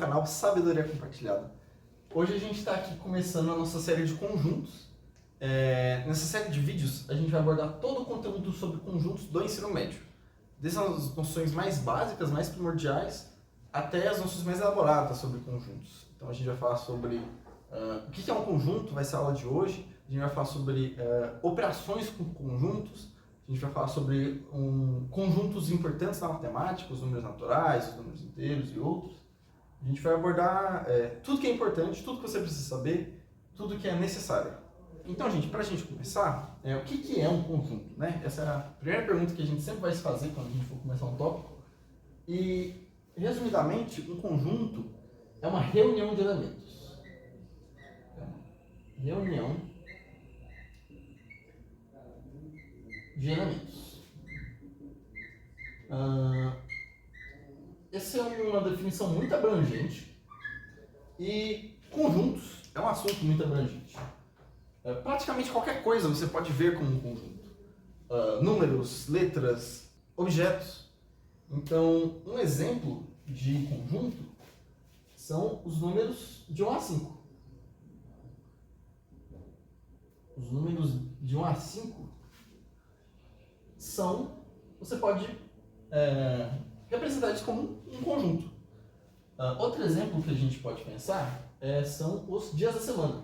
canal Sabedoria Compartilhada. Hoje a gente está aqui começando a nossa série de conjuntos. Nessa série de vídeos a gente vai abordar todo o conteúdo sobre conjuntos do ensino médio. Desde as noções mais básicas, mais primordiais, até as noções mais elaboradas sobre conjuntos. Então a gente vai falar sobre o que é um conjunto, vai ser a aula de hoje. A gente vai falar sobre operações com conjuntos. A gente vai falar sobre conjuntos importantes na matemática, os números naturais, os números inteiros e outros. A gente vai abordar tudo que é importante, tudo que você precisa saber, tudo que é necessário. Então, gente, para a gente começar, o que é um conjunto, né? Essa é a primeira pergunta que a gente sempre vai se fazer quando a gente for começar um tópico. E, resumidamente, um conjunto é uma reunião de elementos. Reunião de elementos. Essa é uma definição muito abrangente e conjuntos é um assunto muito abrangente. Praticamente qualquer coisa você pode ver como um conjunto. Números, letras, objetos. Então, um exemplo de conjunto são os números de 1 a 5. Os números de 1 a 5 você pode representar eles como um conjunto. Outro exemplo que a gente pode pensar são os dias da semana.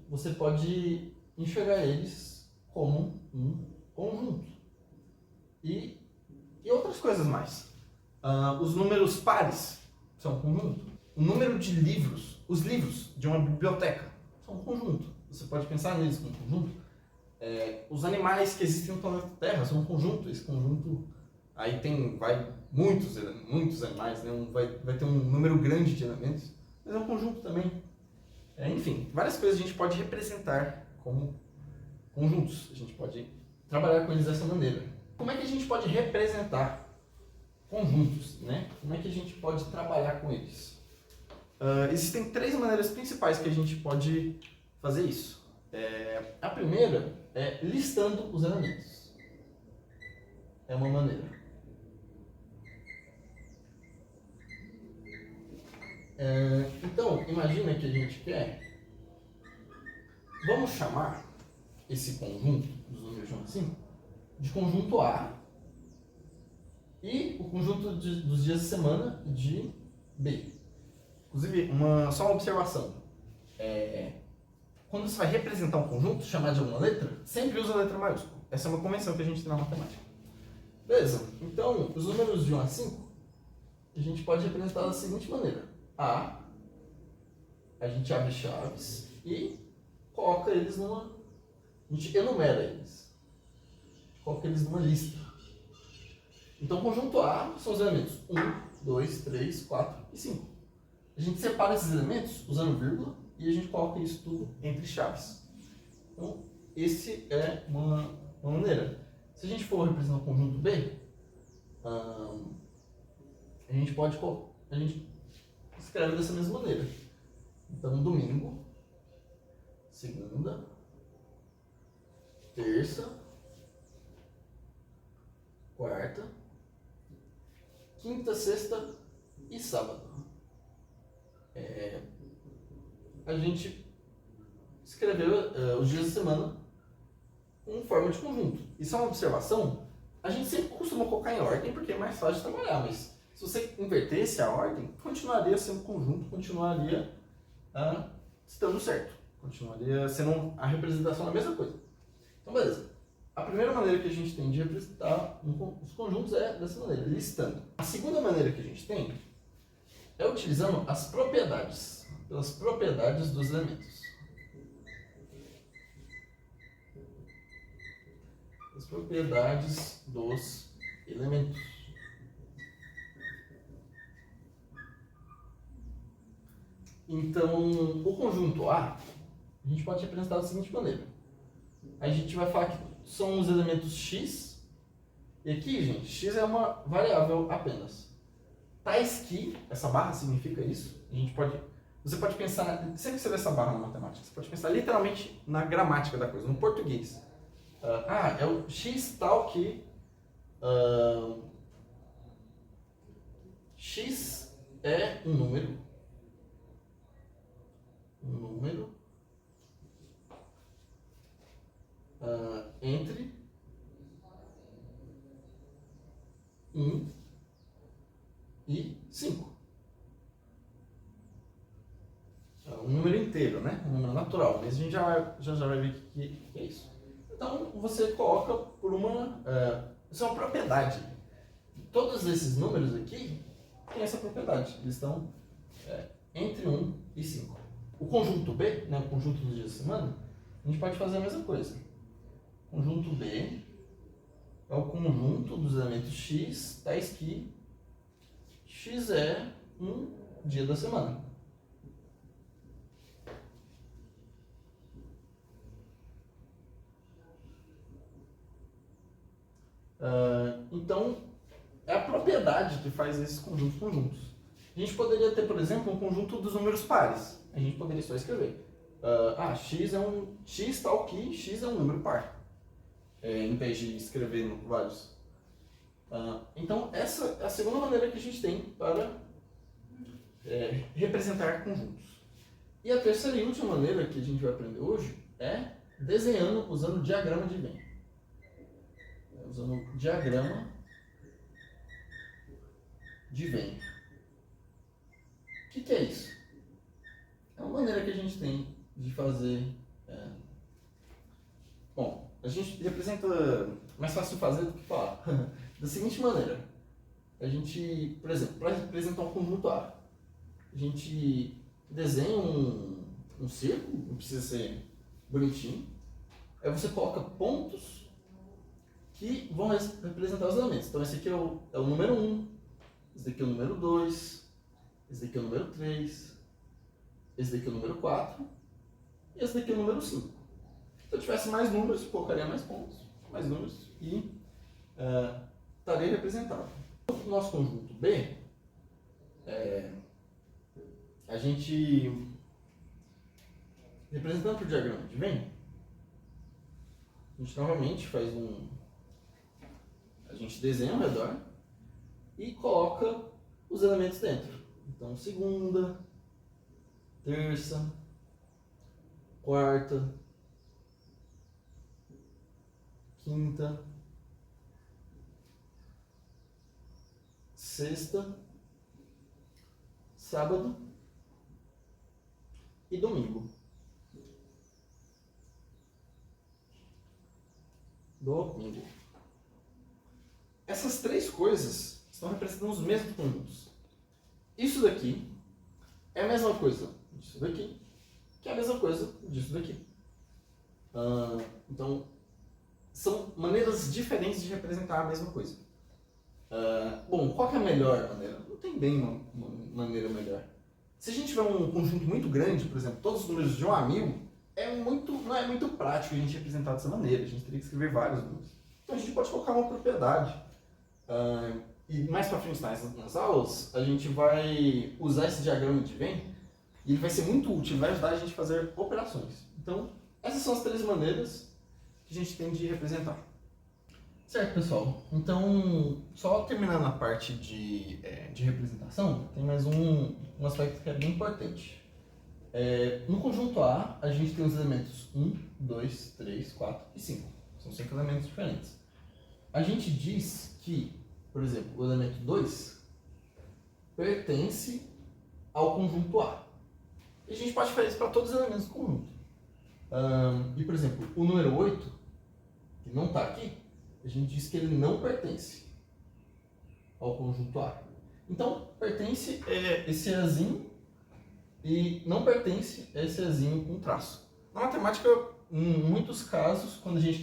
Você pode enxergar eles como um conjunto. E outras coisas mais. Os números pares são um conjunto. O número de livros, os livros de uma biblioteca são um conjunto. Você pode pensar neles como um conjunto. Os animais que existem no planeta Terra são um conjunto. Esse conjunto aí vai muitos animais, né? Vai ter um número grande de elementos, mas é um conjunto também. Enfim, várias coisas a gente pode representar como conjuntos. A gente pode trabalhar com eles dessa maneira. Como é que a gente pode representar conjuntos, né? Como é que a gente pode trabalhar com eles? Existem 3 maneiras principais que a gente pode fazer isso. A primeira é listando os elementos. É uma maneira. Então, imagina que a gente quer... Vamos chamar esse conjunto dos números de 1 a 5 de conjunto A e o conjunto dos dias de semana de B. Inclusive, só uma observação. Quando você vai representar um conjunto, chamar de alguma letra, sempre usa a letra maiúscula. Essa é uma convenção que a gente tem na matemática. Beleza? Então, os números de 1 a 5, a gente pode representar da seguinte maneira. A gente abre chaves e coloca eles a gente enumera eles. A gente coloca eles numa lista. Então, o conjunto A são os elementos 1, 2, 3, 4 e 5. A gente separa esses elementos usando vírgula e a gente coloca isso tudo entre chaves. Então, esse é uma maneira. Se a gente for representar o conjunto B, a gente escreve dessa mesma maneira. Então, domingo, segunda, terça, quarta, quinta, sexta e sábado. A gente escreveu os dias da semana em forma de conjunto. Isso é uma observação. A gente sempre costuma colocar em ordem porque é mais fácil de trabalhar, mas se você invertesse a ordem, continuaria sendo conjunto, continuaria estando certo. Continuaria sendo a representação da mesma coisa. Então, beleza. A primeira maneira que a gente tem de representar os conjuntos é dessa maneira, listando. A segunda maneira que a gente tem é utilizando as propriedades, pelas propriedades dos elementos. As propriedades dos elementos. Então, o conjunto A, a gente pode representar da seguinte maneira. A gente vai falar que são os elementos x, e aqui, gente, x é uma variável apenas. Tais que, essa barra significa isso, você pode pensar, sempre que você vê essa barra na matemática, você pode pensar literalmente na gramática da coisa, no português. É o x tal que x é um número entre 1 e 5. É um número inteiro, né? Um número natural, mas a gente já vai ver o que é isso. Então, você coloca por uma... isso é uma propriedade. Todos esses números aqui têm essa propriedade. Eles estão entre 1 e 5. O conjunto B, né, o conjunto dos dias da semana, a gente pode fazer a mesma coisa. O conjunto B é o conjunto dos elementos x, tais que x é um dia da semana. Então, é a propriedade que faz esses conjuntos. A gente poderia ter, por exemplo, um conjunto dos números pares. A gente poderia só escrever. X tal que x é um número par. Em vez de escrever vários. Então, essa é a segunda maneira que a gente tem para representar conjuntos. E a terceira e última maneira que a gente vai aprender hoje é desenhando usando diagrama de Venn. Usando diagrama de Venn. O que é isso? É uma maneira que a gente tem de fazer... Bom, a gente representa... mais fácil de fazer do que falar. Da seguinte maneira. A gente, por exemplo, para representar um conjunto A, a gente desenha um círculo, não precisa ser bonitinho. Aí você coloca pontos que vão representar os elementos. Então esse aqui é o número 1, esse daqui é o número 2, esse daqui é o número 3, esse daqui é o número 4 e esse daqui é o número 5. Se eu tivesse mais números, colocaria mais pontos, mais números e estaria representado. No nosso conjunto B, a gente, representando por diagrama de Venn, a gente novamente faz a gente desenha ao redor e coloca os elementos dentro. Então, segunda, terça, quarta, quinta, sexta, sábado e domingo. Essas três coisas estão representando os mesmos conjuntos. Isso daqui é a mesma coisa disso daqui, que é a mesma coisa disso daqui. Então, são maneiras diferentes de representar a mesma coisa. Bom, qual que é a melhor maneira? Não tem bem uma maneira melhor. Se a gente tiver um conjunto muito grande, por exemplo, todos os números de 1 a 1000, não é muito prático a gente representar dessa maneira. A gente teria que escrever vários números. Então a gente pode colocar uma propriedade. E mais para frente nas aulas, a gente vai usar esse diagrama de Venn e ele vai ser muito útil, vai ajudar a gente a fazer operações. Então, essas são as três maneiras que a gente tem de representar. Certo, pessoal. Então, só terminando a parte de representação, tem mais um aspecto que é bem importante. No conjunto A, a gente tem os elementos 1, 2, 3, 4 e 5. São 5 elementos diferentes. A gente diz que, por exemplo, o elemento 2 pertence ao conjunto A. E a gente pode fazer isso para todos os elementos do conjunto. E, por exemplo, o número 8, que não está aqui, a gente diz que ele não pertence ao conjunto A. Então, pertence esse Azinho e não pertence esse Azinho com traço. Na matemática, em muitos casos, quando a gente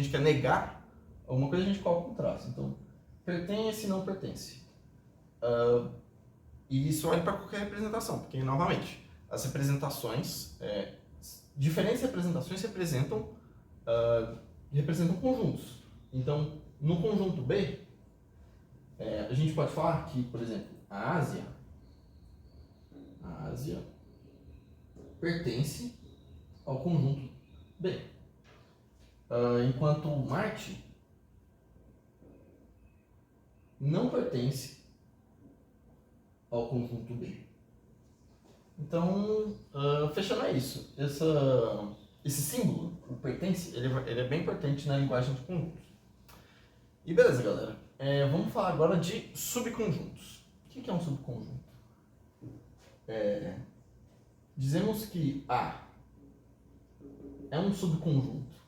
quer negar alguma coisa, a gente coloca um traço. Então, pertence e não pertence. E isso vale para qualquer representação, porque, novamente, as representações, diferentes representações representam conjuntos. Então, no conjunto B, a gente pode falar que, por exemplo, a Ásia pertence ao conjunto B. Enquanto Marte não pertence ao conjunto B. Então, fechando é isso. Esse símbolo, o pertence, ele é bem importante na linguagem de conjuntos. E beleza, galera. Vamos falar agora de subconjuntos. O que é um subconjunto? Dizemos que A é um subconjunto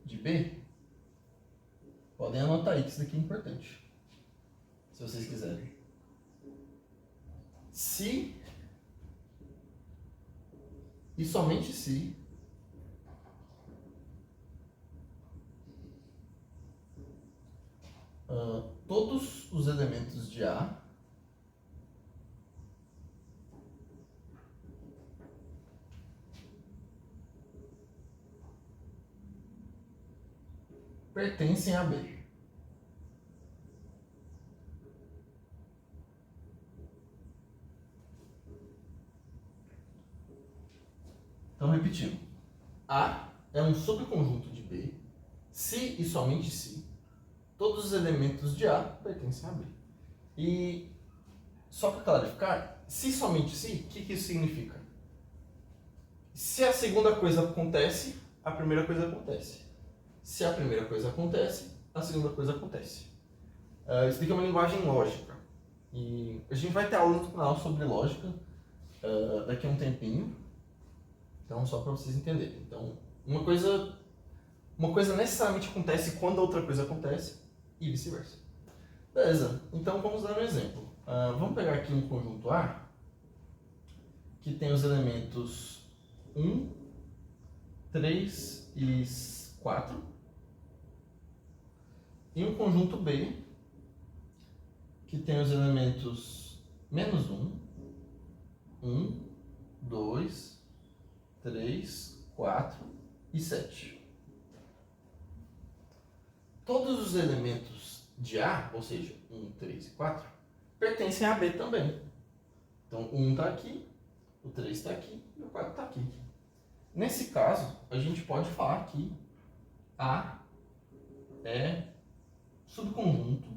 de B. Podem anotar aí que isso daqui é importante, se vocês quiserem. Se e somente se todos os elementos de A pertencem a B. Então, repetindo. A é um subconjunto de B se e somente se todos os elementos de A pertencem a B. E, só para clarificar, se somente se, o que isso significa? Se a segunda coisa acontece, a primeira coisa acontece. Se a primeira coisa acontece, a segunda coisa acontece. Isso aqui é uma linguagem lógica. E a gente vai ter aula no canal sobre lógica daqui a um tempinho. Então, só para vocês entenderem. Então, uma coisa necessariamente acontece quando a outra coisa acontece e vice-versa. Beleza, então vamos dar um exemplo. Vamos pegar aqui um conjunto A que tem os elementos 1, 3 e 4. E um conjunto B que tem os elementos menos 1, 2, 3, 4 e 7. Todos os elementos de A, ou seja, 1, 3 e 4, pertencem a B também. Então, o 1 está aqui, o 3 está aqui e o 4 está aqui. Nesse caso, a gente pode falar que A é subconjunto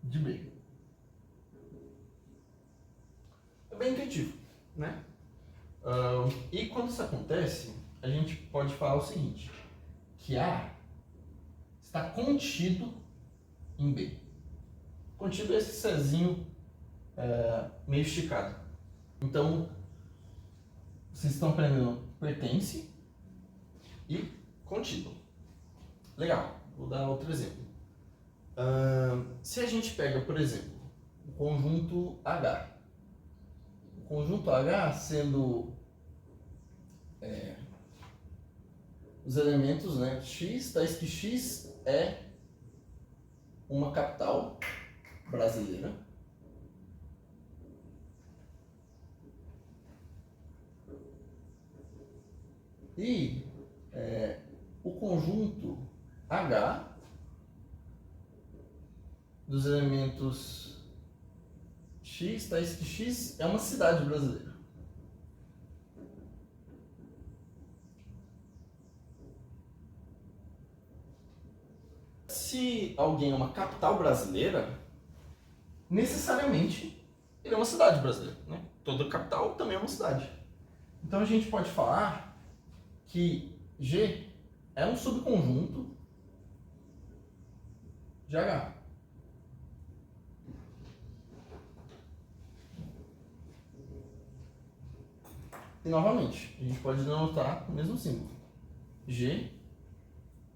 de B. É bem intuitivo, né? E quando isso acontece, a gente pode falar o seguinte, que A está contido em B. Contido é esse Czinho meio esticado. Então, vocês estão aprendendo pertence e contido. Legal, vou dar outro exemplo. Se a gente pega, por exemplo, o conjunto H. O conjunto H sendo os elementos, né, X, tais que X é uma capital brasileira. E o conjunto H dos elementos X, tais que X é uma cidade brasileira. Se alguém é uma capital brasileira, necessariamente ele é uma cidade brasileira, né? Toda capital também é uma cidade. Então a gente pode falar que G é um subconjunto de H. E novamente, a gente pode denotar o mesmo símbolo. G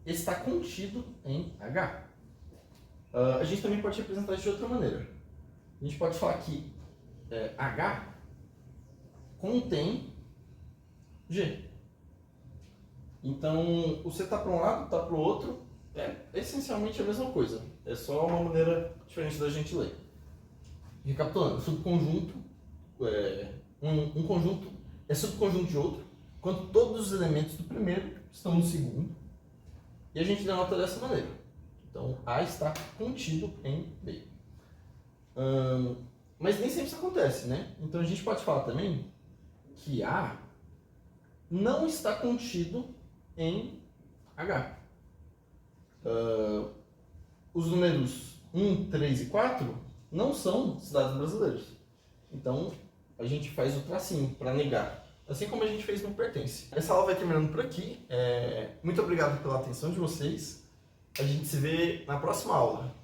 está contido em H. A gente também pode representar isso de outra maneira. A gente pode falar que H contém G. Então, o C está para um lado, está para o outro, é essencialmente a mesma coisa. É só uma maneira diferente da gente ler. Recapitulando, subconjunto, um conjunto é subconjunto de outro, quando todos os elementos do primeiro estão no segundo. E a gente denota dessa maneira. Então, A está contido em B. Mas nem sempre isso acontece, né? Então, a gente pode falar também que A não está contido em H. Os números 1, 3 e 4 não são cidades brasileiras. Então, a gente faz o tracinho para negar. Assim como a gente fez no pertence. Essa aula vai terminando por aqui. Muito obrigado pela atenção de vocês. A gente se vê na próxima aula.